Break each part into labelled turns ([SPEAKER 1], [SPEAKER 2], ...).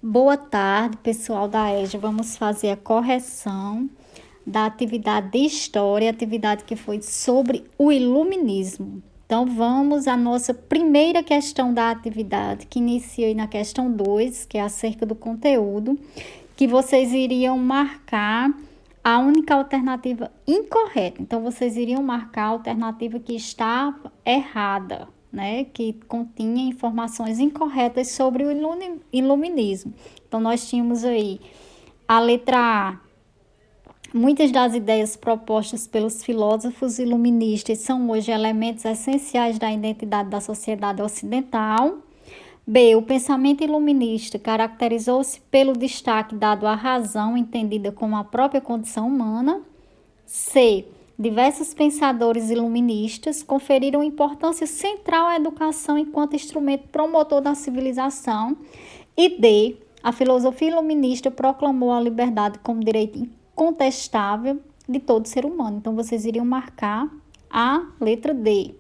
[SPEAKER 1] Boa tarde, pessoal da EJA. Vamos fazer a correção da atividade de História, atividade que foi sobre o Iluminismo. Então, vamos à nossa primeira questão da atividade, que inicia aí na questão 2, que é acerca do conteúdo, que vocês iriam marcar a única alternativa incorreta. Então, vocês iriam marcar a alternativa que está errada, né? Que continha informações incorretas sobre o iluminismo. Então, nós tínhamos aí a letra A. Muitas das ideias propostas pelos filósofos iluministas são hoje elementos essenciais da identidade da sociedade ocidental. B. O pensamento iluminista caracterizou-se pelo destaque dado à razão, entendida como a própria condição humana. C. Diversos pensadores iluministas conferiram importância central à educação enquanto instrumento promotor da civilização. E D. A filosofia iluminista proclamou a liberdade como direito incontestável de todo ser humano. Então, vocês iriam marcar a letra D.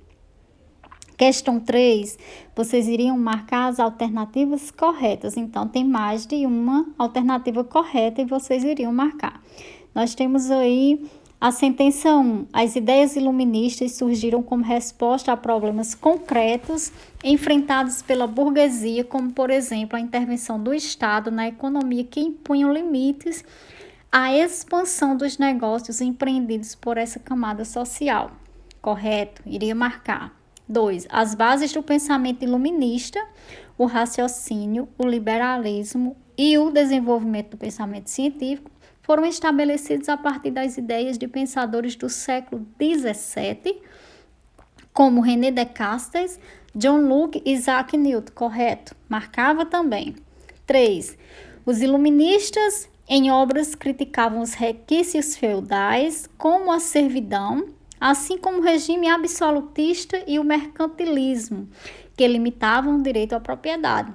[SPEAKER 1] Questão 3, vocês iriam marcar as alternativas corretas. Então, tem mais de uma alternativa correta e vocês iriam marcar. Nós temos aí a sentença 1. As ideias iluministas surgiram como resposta a problemas concretos enfrentados pela burguesia, como, por exemplo, a intervenção do Estado na economia que impunham limites à expansão dos negócios empreendidos por essa camada social. Correto? Iria marcar. 2. As bases do pensamento iluminista, o raciocínio, o liberalismo e o desenvolvimento do pensamento científico foram estabelecidos a partir das ideias de pensadores do século XVII, como René Descartes, John Locke e Isaac Newton. Correto? Marcava também. 3. Os iluministas em obras criticavam os requisitos feudais, como a servidão, assim como o regime absolutista e o mercantilismo, que limitavam o direito à propriedade.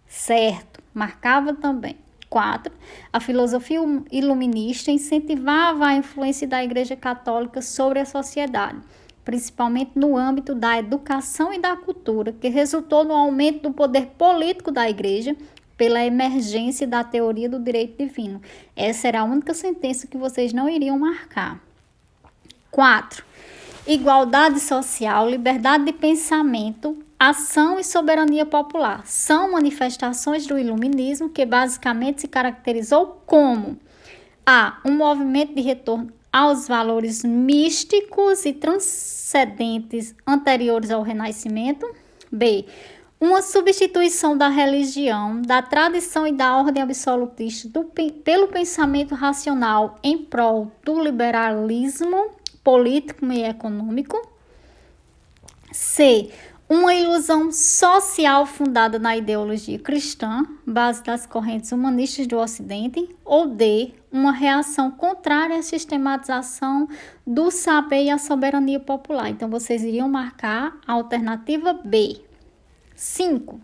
[SPEAKER 1] Certo, marcava também. 4. A filosofia iluminista incentivava a influência da Igreja Católica sobre a sociedade, principalmente no âmbito da educação e da cultura, que resultou no aumento do poder político da Igreja pela emergência da teoria do direito divino. Essa era a única sentença que vocês não iriam marcar. 4. Igualdade social, liberdade de pensamento, ação e soberania popular são manifestações do iluminismo que basicamente se caracterizou como A. Um movimento de retorno aos valores místicos e transcendentes anteriores ao Renascimento. B. Uma substituição da religião, da tradição e da ordem absolutista pelo pensamento racional em prol do liberalismo político e econômico. C. Uma ilusão social fundada na ideologia cristã, base das correntes humanistas do Ocidente. Ou D. Uma reação contrária à sistematização do saber e à soberania popular. Então, vocês iriam marcar a alternativa B. 5.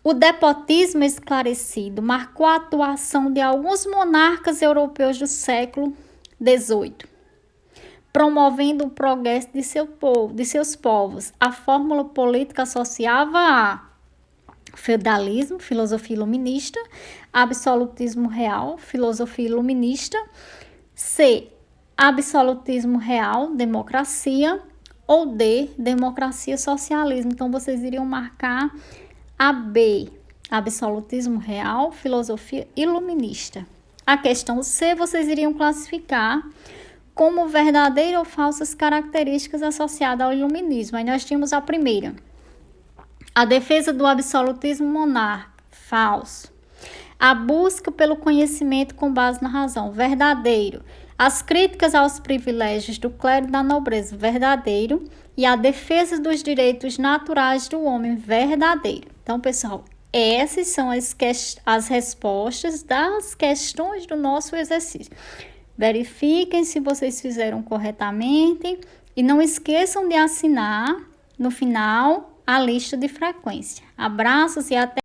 [SPEAKER 1] O despotismo esclarecido marcou a atuação de alguns monarcas europeus do século XVIII, promovendo o progresso de seus povos. A fórmula política associava a feudalismo, filosofia iluminista, absolutismo real, filosofia iluminista. C. Absolutismo real, democracia. Ou D. Democracia, socialismo. Então, vocês iriam marcar a B. Absolutismo real, filosofia iluminista. A questão C, vocês iriam classificar como verdadeiras ou falsas características associadas ao iluminismo. Aí nós tínhamos a primeira. A defesa do absolutismo monárquico. Falso. A busca pelo conhecimento com base na razão. Verdadeiro. As críticas aos privilégios do clero e da nobreza. Verdadeiro. E a defesa dos direitos naturais do homem. Verdadeiro. Então, pessoal, essas são as respostas das questões do nosso exercício. Verifiquem se vocês fizeram corretamente e não esqueçam de assinar no final a lista de frequência. Abraços e até